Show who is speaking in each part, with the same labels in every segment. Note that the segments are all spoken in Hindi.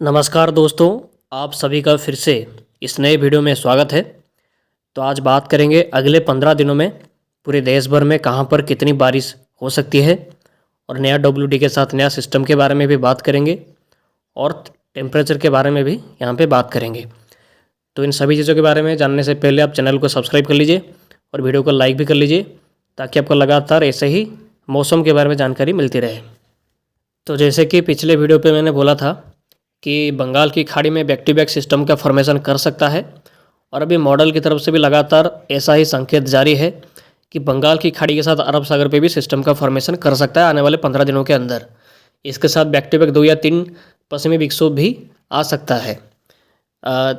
Speaker 1: नमस्कार दोस्तों, आप सभी का फिर से इस नए वीडियो में स्वागत है। तो आज बात करेंगे अगले 15 दिनों में पूरे देश भर में कहां पर कितनी बारिश हो सकती है और नया डब्ल्यूडी के साथ नया सिस्टम के बारे में भी बात करेंगे और टेम्परेचर के बारे में भी यहां पे बात करेंगे। तो इन सभी चीज़ों के बारे में जानने से पहले आप चैनल को सब्सक्राइब कर लीजिए और वीडियो को लाइक भी कर लीजिए ताकि आपको लगातार ऐसे ही मौसम के बारे में जानकारी मिलती रहे। तो जैसे कि पिछले वीडियो पे मैंने बोला था कि बंगाल की खाड़ी में बैक टू बैक सिस्टम का फॉर्मेशन कर सकता है और अभी मॉडल की तरफ से भी लगातार ऐसा ही संकेत जारी है कि बंगाल की खाड़ी के साथ अरब सागर पे भी सिस्टम का फॉर्मेशन कर सकता है आने वाले 15 दिनों के अंदर। इसके साथ बैक टू बैक 2 या 3 पश्चिमी विक्षोभ भी आ सकता है।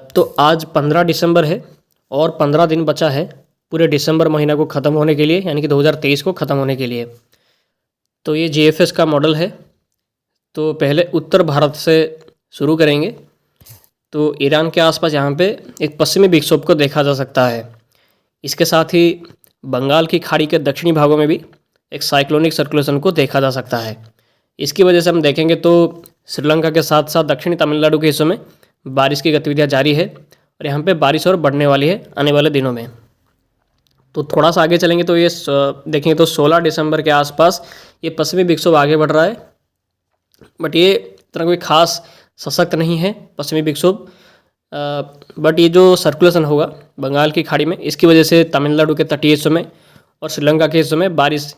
Speaker 1: तो आज 15 दिसंबर है और 15 दिन बचा है पूरे दिसंबर महीना को ख़त्म होने के लिए, यानी कि 2023 को ख़त्म होने के लिए। तो ये GFS का मॉडल है। तो पहले उत्तर भारत से शुरू करेंगे। तो ईरान के आसपास यहाँ पे एक पश्चिमी विक्षोभ को देखा जा सकता है। इसके साथ ही बंगाल की खाड़ी के दक्षिणी भागों में भी एक साइक्लोनिक सर्कुलेशन को देखा जा सकता है। इसकी वजह से हम देखेंगे तो श्रीलंका के साथ साथ दक्षिणी तमिलनाडु के हिस्सों में बारिश की गतिविधियाँ जारी है और यहाँ पे बारिश और बढ़ने वाली है आने वाले दिनों में। तो थोड़ा सा आगे चलेंगे तो ये देखेंगे तो 16 दिसंबर के आसपास ये पश्चिमी विक्षोभ आगे बढ़ रहा है, बट ये इतना कोई खास सशक्त नहीं है पश्चिमी विक्षोभ। बट ये जो सर्कुलेशन होगा बंगाल की खाड़ी में, इसकी वजह से तमिलनाडु के तटीय हिस्सों में और श्रीलंका के हिस्सों में बारिश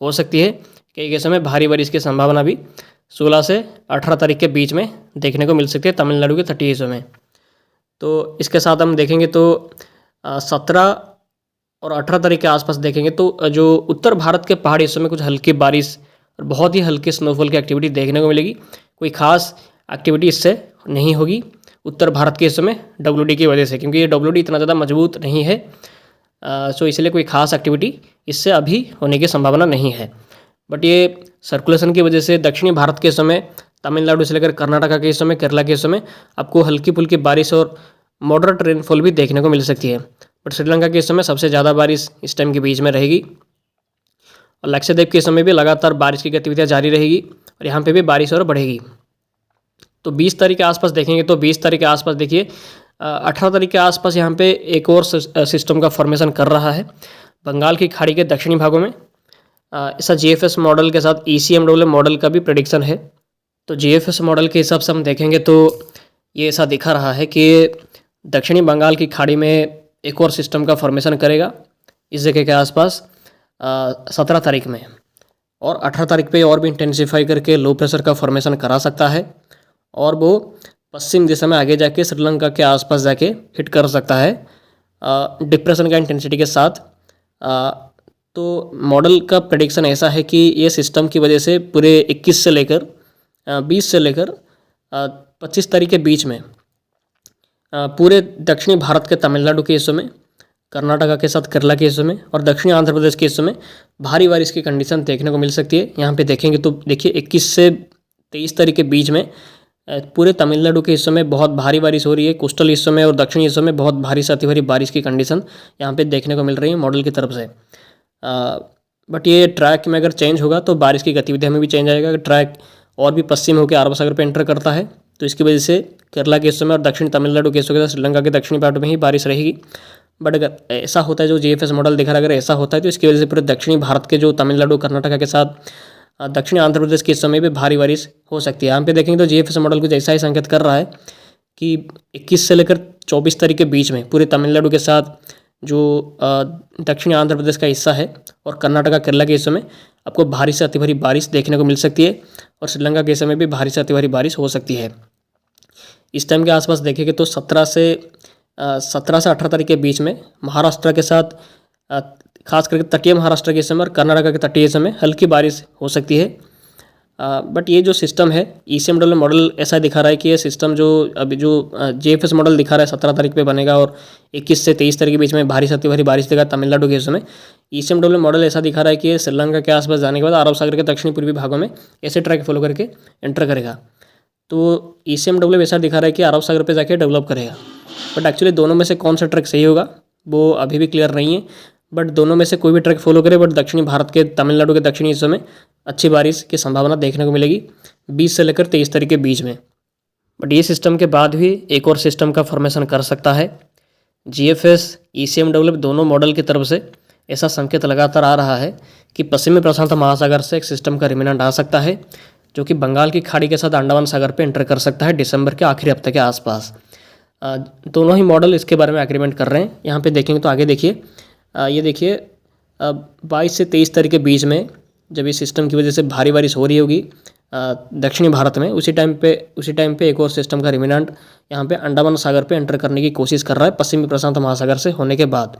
Speaker 1: हो सकती है। कई हिस्सों में भारी बारिश की संभावना भी 16 से 18 तारीख के बीच में देखने को मिल सकती है तमिलनाडु के तटीय हिस्सों में। तो इसके साथ हम देखेंगे तो 17 और 18 तारीख के आसपास देखेंगे तो जो उत्तर भारत के पहाड़ी हिस्सों में कुछ हल्की बारिश और बहुत ही हल्की स्नोफॉल की एक्टिविटी देखने को मिलेगी। कोई खास एक्टिविटी इससे नहीं होगी उत्तर भारत के हिस्सों में डब्ल्यूडी की वजह से, क्योंकि ये डब्ल्यूडी इतना ज़्यादा मजबूत नहीं है। सो इसलिए कोई खास एक्टिविटी इससे अभी होने की संभावना नहीं है। बट ये सर्कुलेशन की वजह से दक्षिणी भारत के हिस्सों में, तमिलनाडु से लेकर कर्नाटका के हिस्सों में, केरला के हिस्सों में आपको हल्की फुल्की बारिश और मॉडरेट रेनफॉल भी देखने को मिल सकती है। बट श्रीलंका के हिस्सों में सबसे ज़्यादा बारिश इस टाइम के बीच में रहेगी और लक्षद्वीप के समय भी लगातार बारिश की गतिविधियाँ जारी रहेगी और यहाँ पे भी बारिश और बढ़ेगी। तो 20 तारीख के आसपास देखेंगे तो 20 तारीख के आसपास देखिए 18 तारीख के आसपास यहाँ पे एक और सिस्टम का फॉर्मेशन कर रहा है बंगाल की खाड़ी के दक्षिणी भागों में। ऐसा GFS मॉडल के साथ ECMWF मॉडल का भी प्रेडिक्शन है। तो GFS मॉडल के हिसाब से हम देखेंगे तो ये ऐसा दिखा रहा है कि दक्षिणी बंगाल की खाड़ी में एक और सिस्टम का फॉर्मेशन करेगा इस जगह के आसपास 17 तारीख में, और 18 तारीख पे और भी इंटेंसीफाई करके लो प्रेशर का फॉर्मेशन करा सकता है और वो पश्चिम दिशा में आगे जाके श्रीलंका के आसपास जाके हिट कर सकता है डिप्रेशन का इंटेंसिटी के साथ। तो मॉडल का प्रेडिक्शन ऐसा है कि ये सिस्टम की वजह से पूरे 21 से लेकर 20 से लेकर 25 तारीख के बीच में पूरे दक्षिणी भारत के तमिलनाडु के हिस्सों में, कर्नाटका के साथ केरला के हिस्सों में और दक्षिणी आंध्र प्रदेश के हिस्सों में भारी बारिश की कंडीशन देखने को मिल सकती है। यहाँ पे देखेंगे तो देखिए 21 से 23 तारीख के बीच में पूरे तमिलनाडु के हिस्सों में बहुत भारी बारिश हो रही है, कोस्टल हिस्सों में और दक्षिणी हिस्सों में बहुत भारी से अति भारी बारिश की कंडीशन यहाँ पे देखने को मिल रही है मॉडल की तरफ से। बट ये ट्रैक में अगर चेंज होगा तो बारिश की गतिविधियों में भी चेंज आएगा। अगर ट्रैक और भी पश्चिम होकर अरब सागर पे एंटर करता है तो इसकी वजह से केरला के हिस्सों में और दक्षिणी तमिलनाडु के हिस्सों के साथ श्रीलंका के दक्षिणी पार्ट में ही बारिश रहेगी। बट अगर ऐसा होता है जो GFS मॉडल दिखा रहा है, अगर ऐसा होता है तो इसकी वजह से पूरे दक्षिणी भारत के जो तमिलनाडु कर्नाटका के साथ दक्षिणी आंध्र प्रदेश के हिस्सों में भी भारी बारिश हो सकती है। यहाँ पे देखेंगे तो GFS मॉडल कुछ ऐसा ही संकेत कर रहा है कि 21 से लेकर 24 तारीख के बीच में पूरे तमिलनाडु के साथ जो दक्षिणी आंध्र प्रदेश का हिस्सा है और कर्नाटका केरला के हिस्सों में आपको भारी से अति भारी बारिश देखने को मिल सकती है और श्रीलंका के हिस्से में भी भारी से अति भारी बारिश हो सकती है। इस टाइम के आसपास देखेंगे तो 17 से 18 तारीख के बीच में महाराष्ट्र के साथ खास करके तटीय महाराष्ट्र के समय और कर्नाटका के तटीय समय हल्की बारिश हो सकती है। बट ये जो सिस्टम है ECMWF मॉडल ऐसा दिखा रहा है कि ये सिस्टम जो अभी जो GFS मॉडल दिखा रहा है 17 तारीख पे बनेगा और 21 से 23 तारीख के बीच में भारी से अति भारी बारिश देगा तमिलनाडु के समय। ECMWF मॉडल ऐसा दिखा रहा है कि ये श्रीलंका के आसपास जाने के बाद अरब सागर के दक्षिणी पूर्वी भागों में ऐसे ट्रैक फॉलो करके एंटर करेगा। तो ECMWF ऐसा दिखा रहा है कि अरब सागर पर जाके डेवलप करेगा। बट एक्चुअली दोनों में से कौन सा ट्रैक सही होगा वो अभी भी क्लियर नहीं है। बट दोनों में से कोई भी ट्रैक फॉलो करे, बट दक्षिणी भारत के तमिलनाडु के दक्षिणी हिस्सों में अच्छी बारिश की संभावना देखने को मिलेगी 20 से लेकर 23 तारीख के बीच में। बट ये सिस्टम के बाद भी एक और सिस्टम का फॉर्मेशन कर सकता है। GFS ECMW दोनों मॉडल की तरफ से ऐसा संकेत लगातार आ रहा है कि पश्चिमी प्रशांत महासागर से एक सिस्टम का रिमिनेंट आ सकता है जो कि बंगाल की खाड़ी के साथ अंडमान सागर पे एंटर कर सकता है दिसंबर के आखिरी हफ्ते के आसपास। दोनों ही मॉडल इसके बारे में एग्रीमेंट कर रहे हैं। यहाँ पे देखेंगे तो आगे देखिए, ये देखिए 22 से 23 तारीख के बीच में जब इस सिस्टम की वजह से भारी बारिश हो रही होगी दक्षिणी भारत में, उसी टाइम पे एक और सिस्टम का रिमिनेंट यहाँ पे अंडमान सागर पे एंटर करने की कोशिश कर रहा है पश्चिमी प्रशांत महासागर से होने के बाद।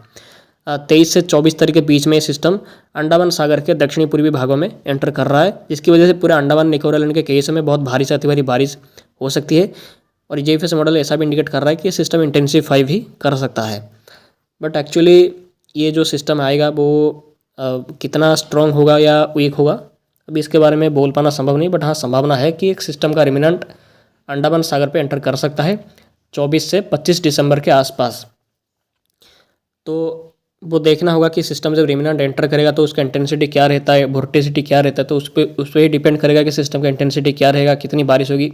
Speaker 1: 23 से 24 तारीख के बीच में ये सिस्टम अंडमान सागर के दक्षिणी पूर्वी भागों में एंटर कर रहा है, जिसकी वजह से पूरे अंडमान निकोबार आइलैंड के केस में बहुत भारी से अति भारी बारिश हो सकती है। और GFS मॉडल ऐसा भी इंडिकेट कर रहा है कि ये सिस्टम इंटेंसिफाई भी कर सकता है। बट एक्चुअली ये जो सिस्टम आएगा वो कितना स्ट्रॉन्ग होगा या वीक होगा अभी इसके बारे में बोल पाना संभव नहीं, बट हाँ संभावना है कि एक सिस्टम का रिमिनेंट अंडमान सागर पे एंटर कर सकता है 24 से 25 दिसंबर के आसपास। तो वो देखना होगा कि सिस्टम जब रिमिनेंट एंटर करेगा तो उसका इंटेंसिटी क्या रहता है, वोर्टिसिटी क्या रहता है, तो उस पर ही डिपेंड करेगा कि सिस्टम का इंटेंसिटी क्या रहेगा, कितनी बारिश होगी।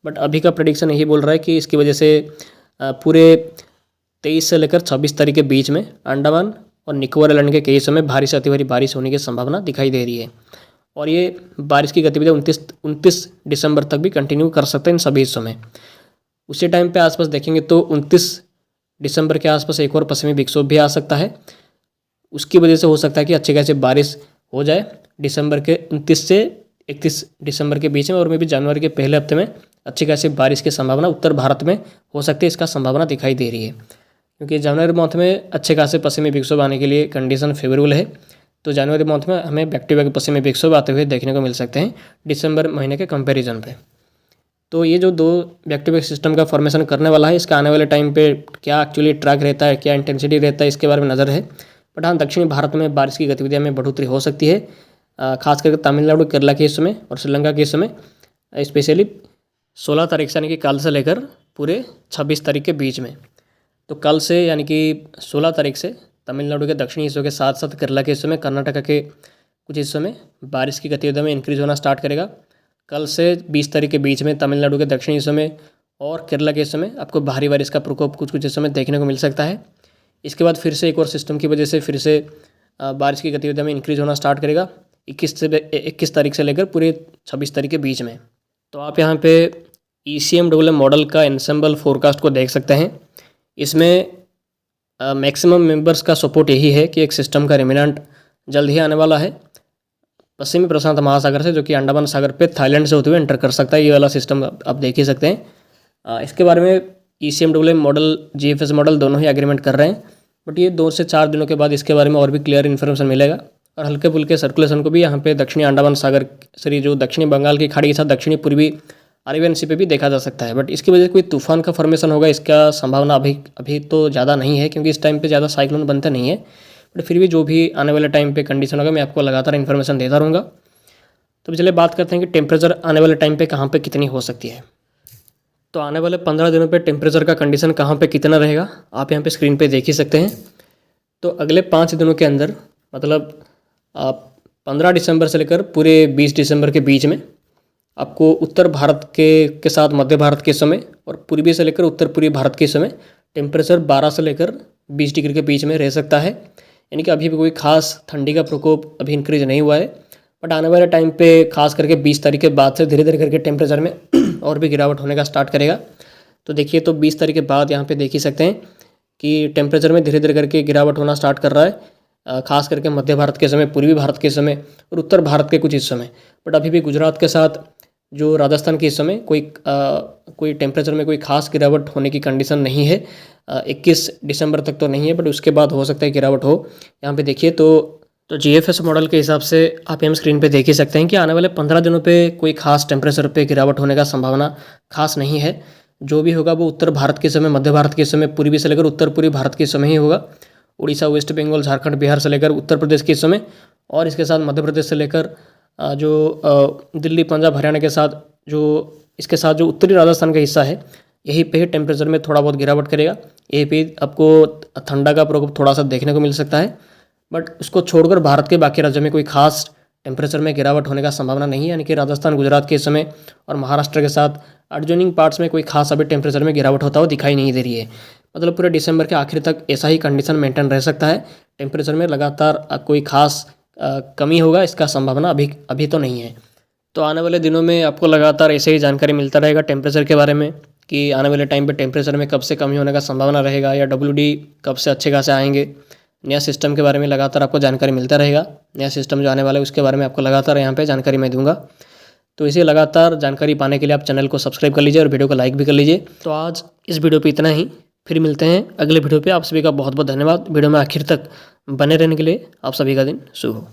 Speaker 1: बट अभी का प्रेडिक्शन यही बोल रहा है कि इसकी वजह से पूरे 23 से लेकर 26 तारीख के बीच में अंडमान और निकोबार आइलैंड के कई हिस्सों में भारी से अति भारी बारिश होने की संभावना दिखाई दे रही है। और ये बारिश की गतिविधियाँ 29 दिसंबर तक भी कंटिन्यू कर सकते हैं इन सभी हिस्सों में। उसी टाइम पे आसपास देखेंगे तो 29 दिसंबर के आसपास एक और पश्चिमी विक्षोभ भी आ सकता है। उसकी वजह से हो सकता है कि अच्छी खासी बारिश हो जाए दिसंबर के 29 से 31 दिसंबर के बीच में, और में भी जनवरी के पहले हफ्ते में अच्छी खासी बारिश की संभावना उत्तर भारत में हो सकती है। इसका संभावना दिखाई दे रही है क्योंकि जनवरी मंथ में अच्छे खासे पश्चिमी विक्षोभ आने के लिए कंडीशन फेवरेबल है। तो जनवरी मंथ में हमें बैक टू बैक पश्चिमी विक्षोभ आते हुए देखने को मिल सकते हैं दिसंबर महीने के कंपैरिजन पे। तो ये जो दो बैक टू बैक सिस्टम का फॉर्मेशन करने वाला है, इसका आने वाले टाइम पे क्या एक्चुअली ट्रैक रहता है, क्या इंटेंसिटी रहता है, इसके बारे में नज़र है। बट हाँ, दक्षिणी भारत में बारिश की गतिविधियों में बढ़ोतरी हो सकती है, खास करके तमिलनाडु केरला के हिस्सों में और श्रीलंका के हिस्सों में, स्पेशली 16 तारीख से यानी कि कल से लेकर पूरे 26 तारीख के बीच में। तो कल से यानी कि 16 तारीख से तमिलनाडु के दक्षिणी हिस्सों के साथ साथ केरला के हिस्सों में, कर्नाटक के कुछ हिस्सों में बारिश की गतिविधियों में इंक्रीज होना स्टार्ट करेगा। कल से 20 तारीख के बीच में तमिलनाडु के दक्षिणी हिस्सों में और केरला के हिस्सों में आपको भारी बारिश का प्रकोप कुछ कुछ हिस्सों में देखने को मिल सकता है। इसके बाद फिर से एक और सिस्टम की वजह से फिर से बारिश की गतिविधियों में इंक्रीज होना स्टार्ट करेगा 21 तारीख से लेकर पूरे 26 तारीख के बीच में। तो आप यहाँ पे ECMW मॉडल का एनसेम्बल फोरकास्ट को देख सकते हैं। इसमें मैक्सिमम मेंबर्स का सपोर्ट यही है कि एक सिस्टम का रिमिनेंट जल्द ही आने वाला है पश्चिमी प्रशांत महासागर से, जो कि अंडमान सागर पे थाईलैंड से होते हुए एंटर कर सकता है। ये वाला सिस्टम आप देख ही सकते हैं। इसके बारे में ECMW मॉडल GFS मॉडल दोनों ही एग्रीमेंट कर रहे हैं, बट ये 2 से 4 दिनों के बाद इसके बारे में और भी क्लियर इन्फॉर्मेशन मिलेगा। और हल्के फुल्के सर्कुलेशन को भी यहाँ पे दक्षिणी अंडमान सागर सॉरी जो दक्षिणी बंगाल की खाड़ी के साथ दक्षिणी पूर्वी अरेबियन सी पे भी देखा जा सकता है। बट इसकी वजह से कोई तूफान का फॉर्मेशन होगा इसका संभावना अभी तो ज़्यादा नहीं है, क्योंकि इस टाइम पे ज़्यादा साइक्लोन बनते नहीं है। बट फिर भी जो भी आने वाले टाइम पे कंडीशन होगा मैं आपको लगातार इन्फॉर्मेशन देता रहूँगा। तो चलिए बात करते हैं कि टेम्परेचर आने वाले टाइम पे कहाँ पे कितनी हो सकती है। तो आने वाले 15 दिनों पे टेम्परेचर का कंडीशन कहाँ पे कितना रहेगा आप यहाँ पे स्क्रीन पे देख ही सकते हैं। तो अगले 5 दिनों के अंदर मतलब 15 दिसंबर से लेकर पूरे 20 दिसंबर के बीच में आपको उत्तर भारत के साथ मध्य भारत के समय और पूर्वी से लेकर उत्तर पूर्वी भारत के समय टेम्परेचर 12 से लेकर 20 डिग्री के बीच में रह सकता है। यानी कि अभी भी कोई खास ठंडी का प्रकोप अभी इंक्रीज नहीं हुआ है, बट आने वाले टाइम पे खास करके 20 तारीख के बाद से धीरे धीरे करके टेम्परेचर में और भी गिरावट होने का स्टार्ट करेगा। तो देखिए, तो 20 तारीख के बाद यहाँ पे देख ही सकते हैं कि टेम्परेचर में धीरे धीरे करके गिरावट होना स्टार्ट कर रहा है, खास करके मध्य भारत के समय, पूर्वी भारत के समय और उत्तर भारत के कुछ हिस्सों में। बट अभी भी गुजरात के साथ जो राजस्थान के हिस्सों में कोई टेम्परेचर में कोई खास गिरावट होने की कंडीशन नहीं है। 21 दिसंबर तक तो नहीं है, बट उसके बाद हो सकता है गिरावट हो। यहाँ पे देखिए तो GFS मॉडल के हिसाब से आप यहाँ स्क्रीन पे देख ही सकते हैं कि आने वाले 15 दिनों पे कोई खास टेम्परेचर पे गिरावट होने का संभावना खास नहीं है। जो भी होगा वो उत्तर भारत के समय, मध्य भारत के समय, पूर्वी से लेकर उत्तर पूर्वी भारत के समय ही होगा। उड़ीसा, वेस्ट बंगाल, झारखंड, बिहार से लेकर उत्तर प्रदेश के समय और इसके साथ मध्य प्रदेश से लेकर जो दिल्ली, पंजाब, हरियाणा के साथ इसके साथ जो उत्तरी राजस्थान का हिस्सा है, यहीं पे ही टेम्परेचर में थोड़ा बहुत गिरावट करेगा। यहीं पे आपको ठंडा का प्रकोप थोड़ा सा देखने को मिल सकता है, बट उसको छोड़कर भारत के बाकी राज्यों में कोई खास टेम्परेचर में गिरावट होने का संभावना नहीं है। यानी कि राजस्थान, गुजरात के समय और महाराष्ट्र के साथ एडजॉइनिंग पार्ट्स में कोई खास अभी टेम्परेचर में गिरावट होता हुआ दिखाई नहीं दे रही है। मतलब पूरे दिसंबर के आखिर तक ऐसा ही कंडीशन मेंटेन रह सकता है। टेम्परेचर में लगातार कोई खास कमी होगा इसका संभावना अभी तो नहीं है। तो आने वाले दिनों में आपको लगातार ऐसे ही जानकारी मिलता रहेगा टेम्परेचर के बारे में कि आने वाले टाइम पे टेम्परेचर में कब से कमी होने का संभावना रहेगा या WD कब से अच्छे खासे आएंगे। नया सिस्टम के बारे में लगातार आपको जानकारी मिलता रहेगा। नया सिस्टम जो आने वाला है उसके बारे में आपको लगातार यहाँ पे जानकारी मैं दूंगा। तो इसे लगातार जानकारी पाने के लिए आप चैनल को सब्सक्राइब कर लीजिए और वीडियो को लाइक भी कर लीजिए। तो आज इस वीडियो पे इतना ही, फिर मिलते हैं अगले वीडियो पे। आप सभी का बहुत बहुत धन्यवाद वीडियो में आखिर तक बने रहने के लिए। आप सभी का दिन शुभ हो।